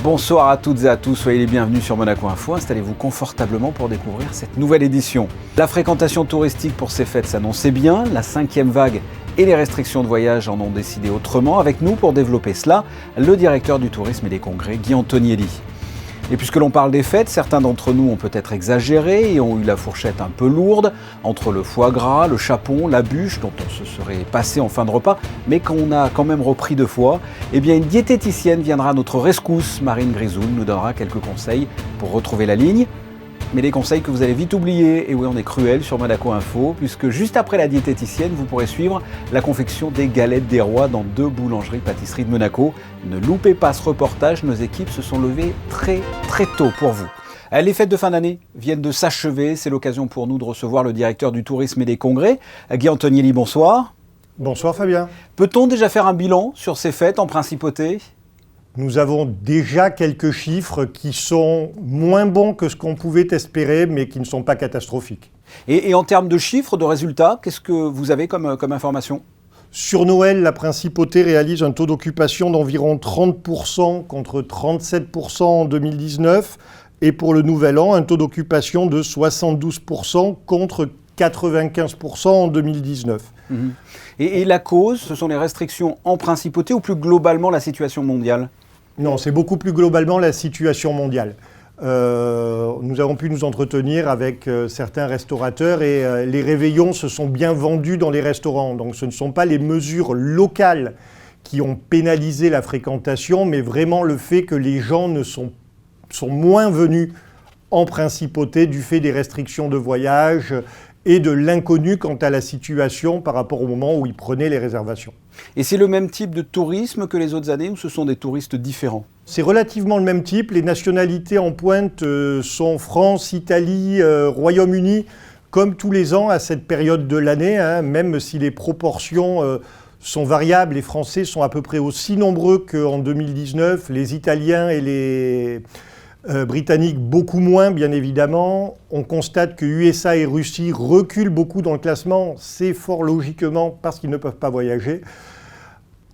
Bonsoir à toutes et à tous, soyez les bienvenus sur Monaco Info. Installez-vous confortablement pour découvrir cette nouvelle édition. La fréquentation touristique pour ces fêtes s'annonçait bien, la 5e vague et les restrictions de voyage en ont décidé autrement. Avec nous pour développer cela, le directeur du tourisme et des congrès, Guy Antonielli. Et puisque l'on parle des fêtes, certains d'entre nous ont peut-être exagéré et ont eu la fourchette un peu lourde entre le foie gras, le chapon, la bûche dont on se serait passé en fin de repas, mais qu'on a quand même repris 2 fois. Eh bien, une diététicienne viendra à notre rescousse. Marine Grisoul nous donnera quelques conseils pour retrouver la ligne. Mais des conseils que vous allez vite oublier, et oui, on est cruel sur Monaco Info, puisque juste après la diététicienne, vous pourrez suivre la confection des galettes des rois dans 2 boulangeries-pâtisseries de Monaco. Ne loupez pas ce reportage, nos équipes se sont levées très tôt pour vous. Les fêtes de fin d'année viennent de s'achever, c'est l'occasion pour nous de recevoir le directeur du tourisme et des congrès, Guy Antonielli, bonsoir. Bonsoir Fabien. Peut-on déjà faire un bilan sur ces fêtes en principauté ? Nous avons déjà quelques chiffres qui sont moins bons que ce qu'on pouvait espérer, mais qui ne sont pas catastrophiques. Et en termes de chiffres, de résultats, qu'est-ce que vous avez comme information ? Sur Noël, la principauté réalise un taux d'occupation d'environ 30% contre 37% en 2019. Et pour le Nouvel An, un taux d'occupation de 72% contre 95% en 2019. Et la cause, ce sont les restrictions en principauté ou plus globalement la situation mondiale ? Non, c'est beaucoup plus globalement la situation mondiale. Nous avons pu nous entretenir avec certains restaurateurs et les réveillons se sont bien vendus dans les restaurants. Donc ce ne sont pas les mesures locales qui ont pénalisé la fréquentation, mais vraiment le fait que les gens sont moins venus en principauté du fait des restrictions de voyage et de l'inconnu quant à la situation par rapport au moment où ils prenaient les réservations. Et c'est le même type de tourisme que les autres années ou ce sont des touristes différents ? C'est relativement le même type. Les nationalités en pointe sont France, Italie, Royaume-Uni, comme tous les ans à cette période de l'année, même si les proportions sont variables. Les Français sont à peu près aussi nombreux qu'en 2019, les Italiens et les Britanniques beaucoup moins, bien évidemment. On constate que USA et Russie reculent beaucoup dans le classement. C'est fort logiquement parce qu'ils ne peuvent pas voyager.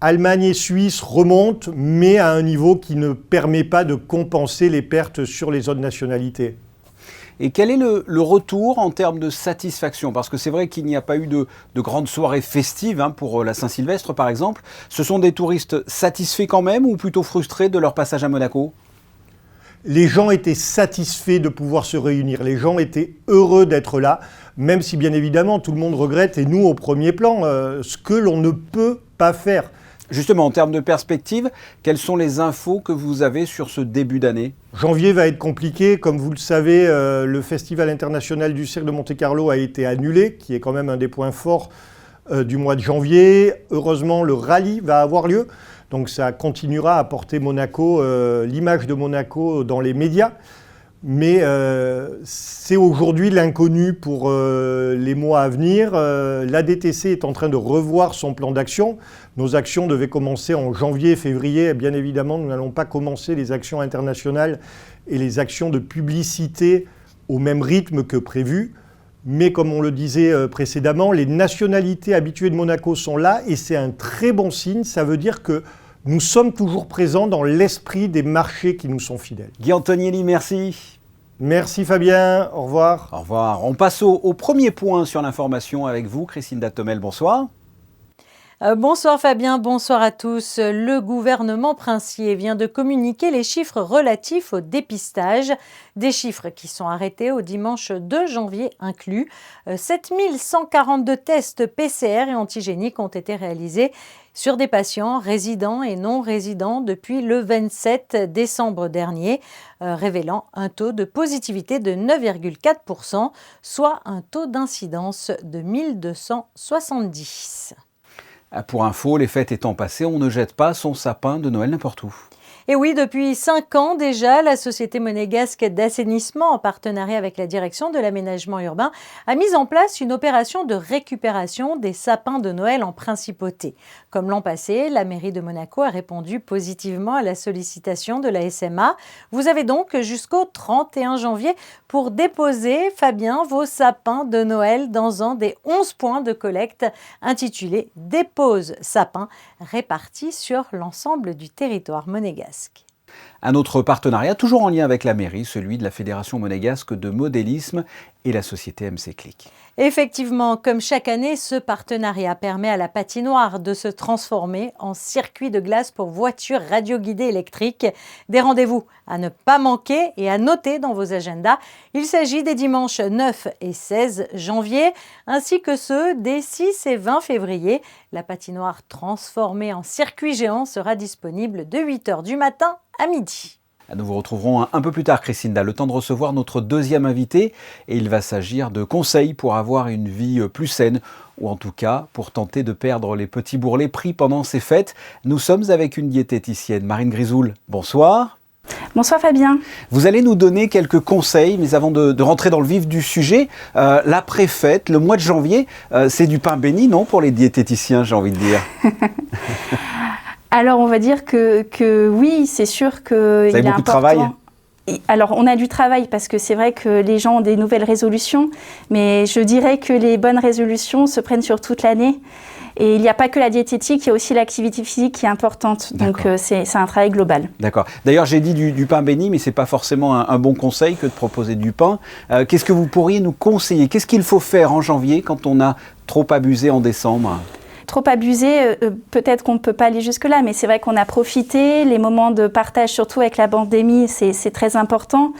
Allemagne et Suisse remontent, mais à un niveau qui ne permet pas de compenser les pertes sur les autres nationalités. Et quel est le retour en termes de satisfaction ? Parce que c'est vrai qu'il n'y a pas eu de grandes soirées festives pour la Saint-Sylvestre, par exemple. Ce sont des touristes satisfaits quand même ou plutôt frustrés de leur passage à Monaco ? Les gens étaient satisfaits de pouvoir se réunir. Les gens étaient heureux d'être là, même si bien évidemment tout le monde regrette, et nous au premier plan, ce que l'on ne peut pas faire. Justement, en termes de perspective, quelles sont les infos que vous avez sur ce début d'année ? Janvier va être compliqué. Comme vous le savez, le Festival international du cirque de Monte-Carlo a été annulé, qui est quand même un des points forts du mois de janvier. Heureusement, le rallye va avoir lieu. Donc ça continuera à porter Monaco, l'image de Monaco dans les médias. Mais c'est aujourd'hui l'inconnu pour les mois à venir. La DTC est en train de revoir son plan d'action. Nos actions devaient commencer en janvier et février. Et bien évidemment, nous n'allons pas commencer les actions internationales et les actions de publicité au même rythme que prévu. Mais comme on le disait précédemment, les nationalités habituées de Monaco sont là et c'est un très bon signe. Ça veut dire que nous sommes toujours présents dans l'esprit des marchés qui nous sont fidèles. Guy Antonielli, merci. Merci Fabien, au revoir. Au revoir. On passe au premier point sur l'information avec vous, Christine Datomel, bonsoir. Bonsoir Fabien, bonsoir à tous. Le gouvernement princier vient de communiquer les chiffres relatifs au dépistage. Des chiffres qui sont arrêtés au dimanche 2 janvier inclus. 7142 tests PCR et antigéniques ont été réalisés sur des patients résidents et non résidents depuis le 27 décembre dernier, révélant un taux de positivité de 9,4%, soit un taux d'incidence de 1270. Pour info, les fêtes étant passées, on ne jette pas son sapin de Noël n'importe où. Et oui, depuis 5 ans déjà, la Société monégasque d'assainissement, en partenariat avec la direction de l'aménagement urbain, a mis en place une opération de récupération des sapins de Noël en principauté. Comme l'an passé, la mairie de Monaco a répondu positivement à la sollicitation de la SMA. Vous avez donc jusqu'au 31 janvier pour déposer, Fabien, vos sapins de Noël dans un des 11 points de collecte intitulé « Dépose sapin » répartis sur l'ensemble du territoire monégasque. Un autre partenariat, toujours en lien avec la mairie, celui de la Fédération monégasque de modélisme et la société MC Click. Effectivement, comme chaque année, ce partenariat permet à la patinoire de se transformer en circuit de glace pour voitures radioguidées électriques. Des rendez-vous à ne pas manquer et à noter dans vos agendas. Il s'agit des dimanches 9 et 16 janvier, ainsi que ceux des 6 et 20 février. La patinoire transformée en circuit géant sera disponible de 8h du matin à midi. Nous vous retrouverons un peu plus tard, Christinda, le temps de recevoir notre deuxième invité et il va s'agir de conseils pour avoir une vie plus saine ou en tout cas pour tenter de perdre les petits bourrelets pris pendant ces fêtes. Nous sommes avec une diététicienne, Marine Grisoul. Bonsoir. Bonsoir Fabien. Vous allez nous donner quelques conseils, mais avant de rentrer dans le vif du sujet, l'après-fête, le mois de janvier, c'est du pain béni, non, pour les diététiciens, j'ai envie de dire. Alors on va dire que oui, c'est sûr qu'il est important. Vous avez beaucoup de travail ? Alors on a du travail parce que c'est vrai que les gens ont des nouvelles résolutions, mais je dirais que les bonnes résolutions se prennent sur toute l'année. Et il n'y a pas que la diététique, il y a aussi l'activité physique qui est importante. Donc c'est un travail global. D'accord. D'ailleurs, j'ai dit du pain béni, mais ce n'est pas forcément un bon conseil que de proposer du pain. Qu'est-ce que vous pourriez nous conseiller ? Qu'est-ce qu'il faut faire en janvier quand on a trop abusé en décembre ? Trop abusé, peut-être qu'on ne peut pas aller jusque-là, mais c'est vrai qu'on a profité. Les moments de partage, surtout avec la pandémie, c'est très important.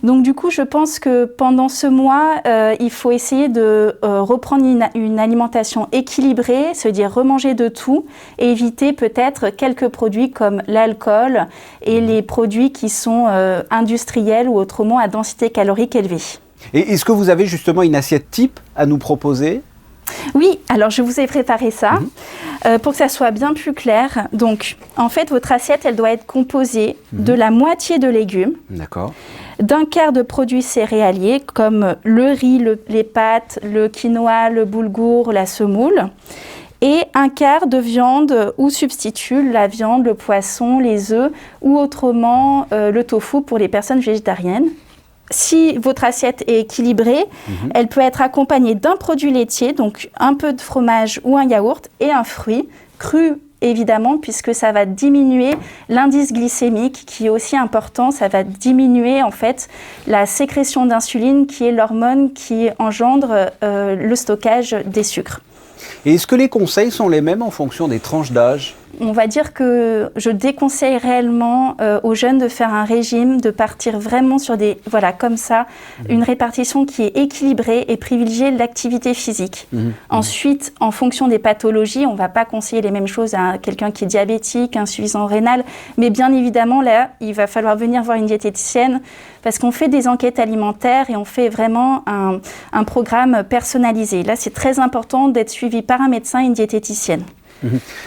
Donc du coup, je pense que pendant ce mois, il faut essayer de reprendre une alimentation équilibrée, se dire remanger de tout et éviter peut-être quelques produits comme l'alcool et les produits qui sont industriels ou autrement à densité calorique élevée. Et est-ce que vous avez justement une assiette type à nous proposer ? Oui, alors je vous ai préparé ça pour que ça soit bien plus clair. Donc, en fait, votre assiette, elle doit être composée de la moitié de légumes, d'un quart de produits céréaliers comme le riz, les pâtes, le quinoa, le boulgour, la semoule, et un quart de viande ou substitut, la viande, le poisson, les œufs ou autrement le tofu pour les personnes végétariennes. Si votre assiette est équilibrée, elle peut être accompagnée d'un produit laitier, donc un peu de fromage ou un yaourt, et un fruit cru, évidemment, puisque ça va diminuer l'indice glycémique, qui est aussi important. Ça va diminuer, en fait, la sécrétion d'insuline, qui est l'hormone qui engendre le stockage des sucres. Et est-ce que les conseils sont les mêmes en fonction des tranches d'âge ? On va dire que je déconseille réellement aux jeunes de faire un régime, de partir vraiment sur comme ça, une répartition qui est équilibrée et privilégier l'activité physique. Ensuite, en fonction des pathologies, on ne va pas conseiller les mêmes choses à quelqu'un qui est diabétique, insuffisant rénal, mais bien évidemment, là, il va falloir venir voir une diététicienne parce qu'on fait des enquêtes alimentaires et on fait vraiment un programme personnalisé. Là, c'est très important d'être suivi par un médecin et une diététicienne.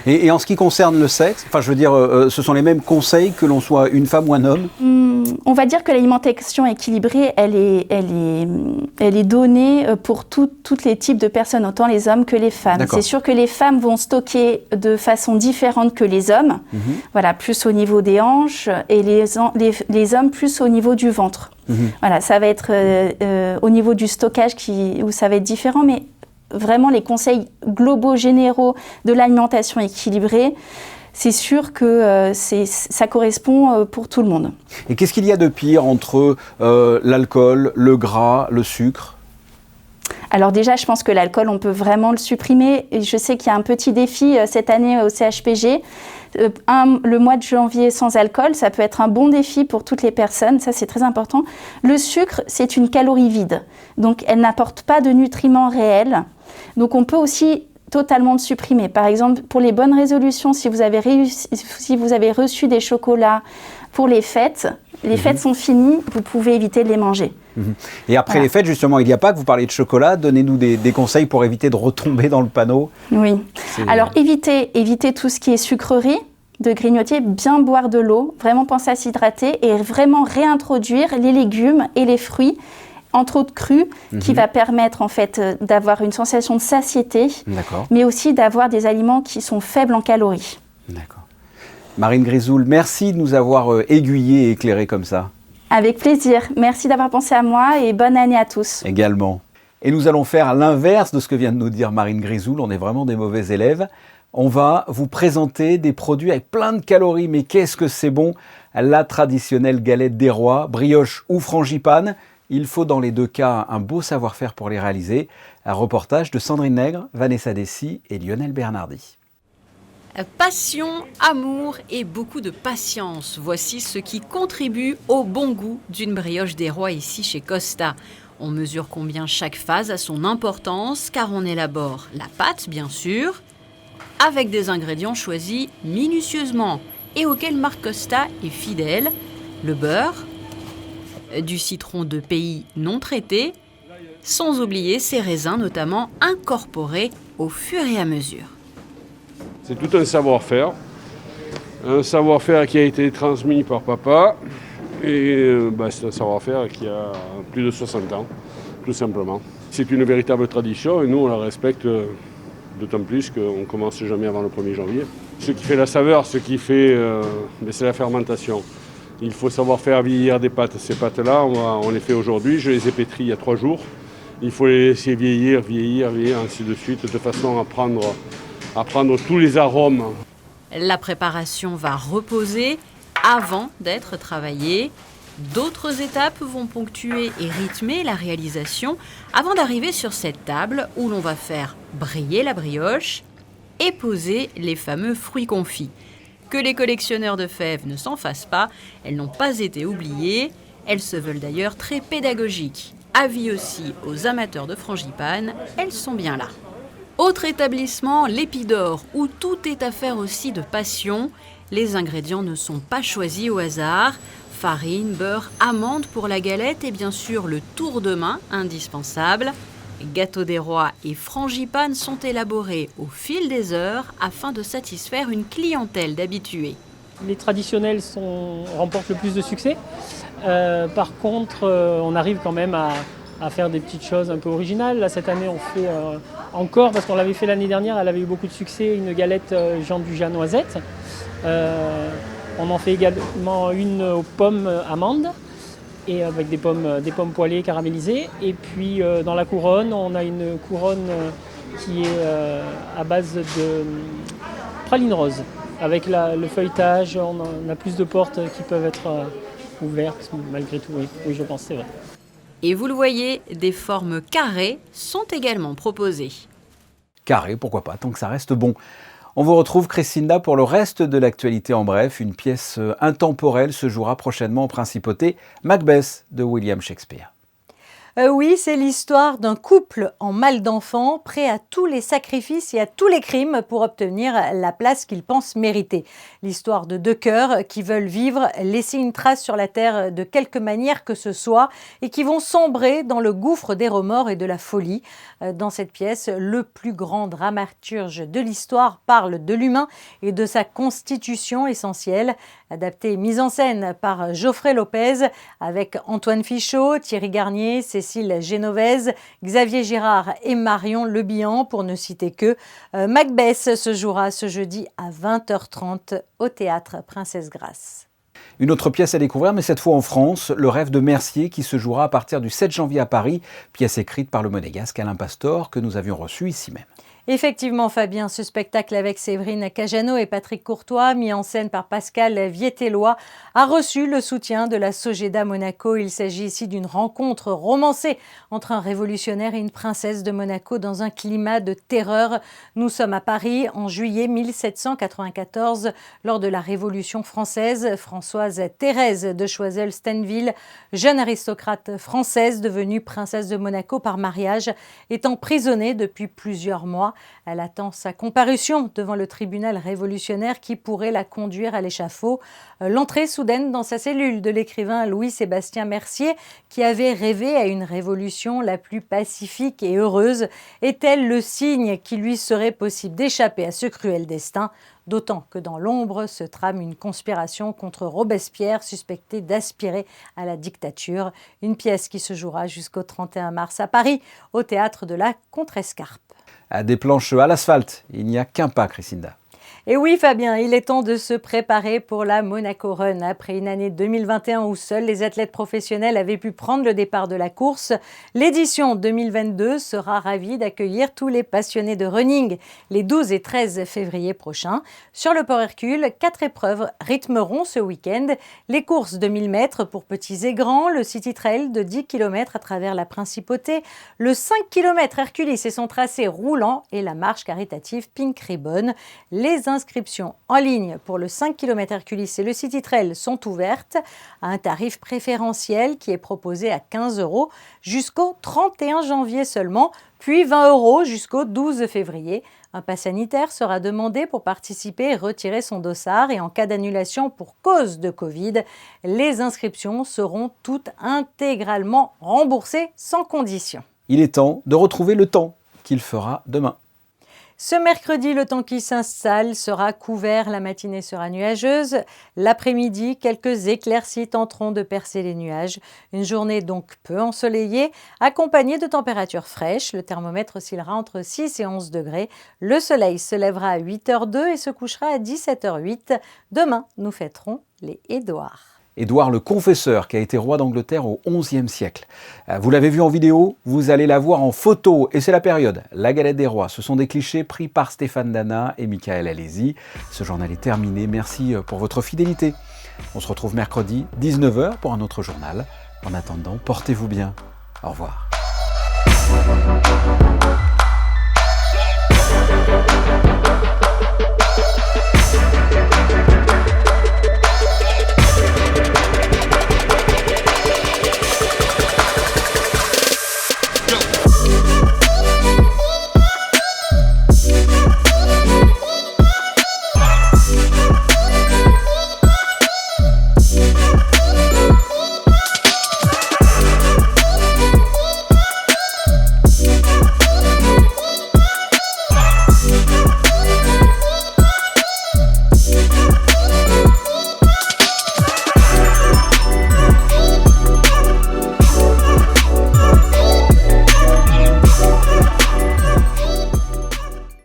Et en ce qui concerne le sexe, enfin je veux dire, ce sont les mêmes conseils que l'on soit une femme ou un homme ? On va dire que l'alimentation équilibrée, elle est donnée pour tous les types de personnes, autant les hommes que les femmes. C'est sûr que les femmes vont stocker de façon différente que les hommes, plus au niveau des hanches, et les hommes plus au niveau du ventre. Voilà, ça va être au niveau du stockage où ça va être différent, mais vraiment les conseils globaux, généraux de l'alimentation équilibrée, c'est sûr que ça correspond pour tout le monde. Et qu'est-ce qu'il y a de pire entre l'alcool, le gras, le sucre ? Alors déjà, je pense que l'alcool, on peut vraiment le supprimer. Et je sais qu'il y a un petit défi cette année au CHPG. Le mois de janvier sans alcool, ça peut être un bon défi pour toutes les personnes. Ça, c'est très important. Le sucre, c'est une calorie vide. Donc, elle n'apporte pas de nutriments réels. Donc, on peut aussi totalement le supprimer. Par exemple, pour les bonnes résolutions, si vous avez reçu des chocolats pour les fêtes sont finies, vous pouvez éviter de les manger. Et après les fêtes, justement, il n'y a pas que vous parlez de chocolat. Donnez-nous des conseils pour éviter de retomber dans le panneau. Oui. Alors, évitez tout ce qui est sucrerie, de grignoter, bien boire de l'eau, vraiment penser à s'hydrater et vraiment réintroduire les légumes et les fruits, entre autres crus, qui va permettre en fait d'avoir une sensation de satiété, mais aussi d'avoir des aliments qui sont faibles en calories. D'accord. Marine Grisoul, merci de nous avoir aiguillés et éclairés comme ça. Avec plaisir. Merci d'avoir pensé à moi et bonne année à tous. Également. Et nous allons faire l'inverse de ce que vient de nous dire Marine Grisoul. On est vraiment des mauvais élèves. On va vous présenter des produits avec plein de calories, mais qu'est-ce que c'est bon! La traditionnelle galette des rois, brioche ou frangipane. Il faut dans les deux cas un beau savoir-faire pour les réaliser. Un reportage de Sandrine Nègre, Vanessa Dessy et Lionel Bernardi. Passion, amour et beaucoup de patience. Voici ce qui contribue au bon goût d'une brioche des rois ici chez Costa. On mesure combien chaque phase a son importance car on élabore la pâte bien sûr, avec des ingrédients choisis minutieusement et auxquels Marc Costa est fidèle. Le beurre, du citron de pays non traité, sans oublier ces raisins notamment incorporés au fur et à mesure. C'est tout un savoir-faire qui a été transmis par papa et c'est un savoir-faire qui a plus de 60 ans, tout simplement. C'est une véritable tradition et nous on la respecte d'autant plus qu'on ne commence jamais avant le 1er janvier. Ce qui fait la saveur, c'est la fermentation. Il faut savoir faire vieillir des pâtes. Ces pâtes-là, on les fait aujourd'hui, je les ai pétries il y a 3 jours. Il faut les laisser vieillir, ainsi de suite, de façon à prendre tous les arômes. La préparation va reposer avant d'être travaillée. D'autres étapes vont ponctuer et rythmer la réalisation avant d'arriver sur cette table où l'on va faire briller la brioche et poser les fameux fruits confits. Que les collectionneurs de fèves ne s'en fassent pas, elles n'ont pas été oubliées. Elles se veulent d'ailleurs très pédagogiques. Avis aussi aux amateurs de frangipane, elles sont bien là. Autre établissement, l'Épidore, où tout est affaire aussi de passion. Les ingrédients ne sont pas choisis au hasard. Farine, beurre, amandes pour la galette et bien sûr le tour de main indispensable. Gâteaux des rois et frangipane sont élaborés au fil des heures afin de satisfaire une clientèle d'habitués. Les traditionnels remportent le plus de succès. Par contre, on arrive quand même à faire des petites choses un peu originales. Là, cette année, on fait encore, parce qu'on l'avait fait l'année dernière, elle avait eu beaucoup de succès, une galette Jean Dujat noisette. On en fait également une aux pommes amandes, et avec des pommes poêlées caramélisées. Et puis dans la couronne, on a une couronne qui est à base de praline rose. Avec le feuilletage, on a plus de portes qui peuvent être ouvertes, malgré tout, oui, je pense, c'est vrai. Et vous le voyez, des formes carrées sont également proposées. Carré, pourquoi pas, tant que ça reste bon. On vous retrouve, Christina, pour le reste de l'actualité en bref. Une pièce intemporelle se jouera prochainement en Principauté, Macbeth de William Shakespeare. Oui, c'est l'histoire d'un couple en mal d'enfant, prêt à tous les sacrifices et à tous les crimes pour obtenir la place qu'ils pensent mériter. L'histoire de deux cœurs qui veulent vivre, laisser une trace sur la terre de quelque manière que ce soit et qui vont sombrer dans le gouffre des remords et de la folie. Dans cette pièce, le plus grand dramaturge de l'histoire parle de l'humain et de sa constitution essentielle. Adaptée et mise en scène par Geoffrey Lopez avec Antoine Fichot, Thierry Garnier, Cécile Génovèse, Xavier Girard et Marion Lebihan, pour ne citer que. Macbeth se jouera ce jeudi à 20h30 au Théâtre Princesse Grace. Une autre pièce à découvrir, mais cette fois en France, Le Rêve de Mercier, qui se jouera à partir du 7 janvier à Paris, pièce écrite par le monégasque Alain Pastor, que nous avions reçu ici même. Effectivement, Fabien, ce spectacle avec Séverine Cajano et Patrick Courtois, mis en scène par Pascal Viettellois, a reçu le soutien de la Sogeda Monaco. Il s'agit ici d'une rencontre romancée entre un révolutionnaire et une princesse de Monaco dans un climat de terreur. Nous sommes à Paris en juillet 1794, lors de la Révolution française. Françoise Thérèse de Choiseul-Stenville, jeune aristocrate française devenue princesse de Monaco par mariage, est emprisonnée depuis plusieurs mois. Elle attend sa comparution devant le tribunal révolutionnaire qui pourrait la conduire à l'échafaud. L'entrée soudaine dans sa cellule de l'écrivain Louis-Sébastien Mercier, qui avait rêvé à une révolution la plus pacifique et heureuse, est-elle le signe qu'il lui serait possible d'échapper à ce cruel destin ? D'autant que dans l'ombre se trame une conspiration contre Robespierre, suspecté d'aspirer à la dictature. Une pièce qui se jouera jusqu'au 31 mars à Paris, au théâtre de la Contrescarpe. À des planches à l'asphalte, il n'y a qu'un pas, Christina. Et oui Fabien, il est temps de se préparer pour la Monaco Run. Après une année 2021 où seuls les athlètes professionnels avaient pu prendre le départ de la course, l'édition 2022 sera ravie d'accueillir tous les passionnés de running les 12 et 13 février prochains. Sur le Port Hercule, 4 épreuves rythmeront ce week-end. Les courses de 1000 mètres pour petits et grands, le City Trail de 10 km à travers la Principauté, le 5 km Herculis et son tracé roulant et la marche caritative Pink Ribbon. Les inscriptions en ligne pour le 5 km Herculis et le City Trail sont ouvertes à un tarif préférentiel qui est proposé à 15 € jusqu'au 31 janvier seulement, puis 20 € jusqu'au 12 février. Un pass sanitaire sera demandé pour participer et retirer son dossard et en cas d'annulation pour cause de Covid, les inscriptions seront toutes intégralement remboursées sans condition. Il est temps de retrouver le temps qu'il fera demain. Ce mercredi, le temps qui s'installe sera couvert, la matinée sera nuageuse. L'après-midi, quelques éclaircies tenteront de percer les nuages. Une journée donc peu ensoleillée, accompagnée de températures fraîches. Le thermomètre oscillera entre 6 et 11 degrés. Le soleil se lèvera à 8h02 et se couchera à 17h08. Demain, nous fêterons les Édouards. Édouard le Confesseur, qui a été roi d'Angleterre au XIe siècle. Vous l'avez vu en vidéo, vous allez la voir en photo, et c'est la période. La galette des rois, ce sont des clichés pris par Stéphane Dana et Michael Alési. Ce journal est terminé, merci pour votre fidélité. On se retrouve mercredi, 19h, pour un autre journal. En attendant, portez-vous bien. Au revoir.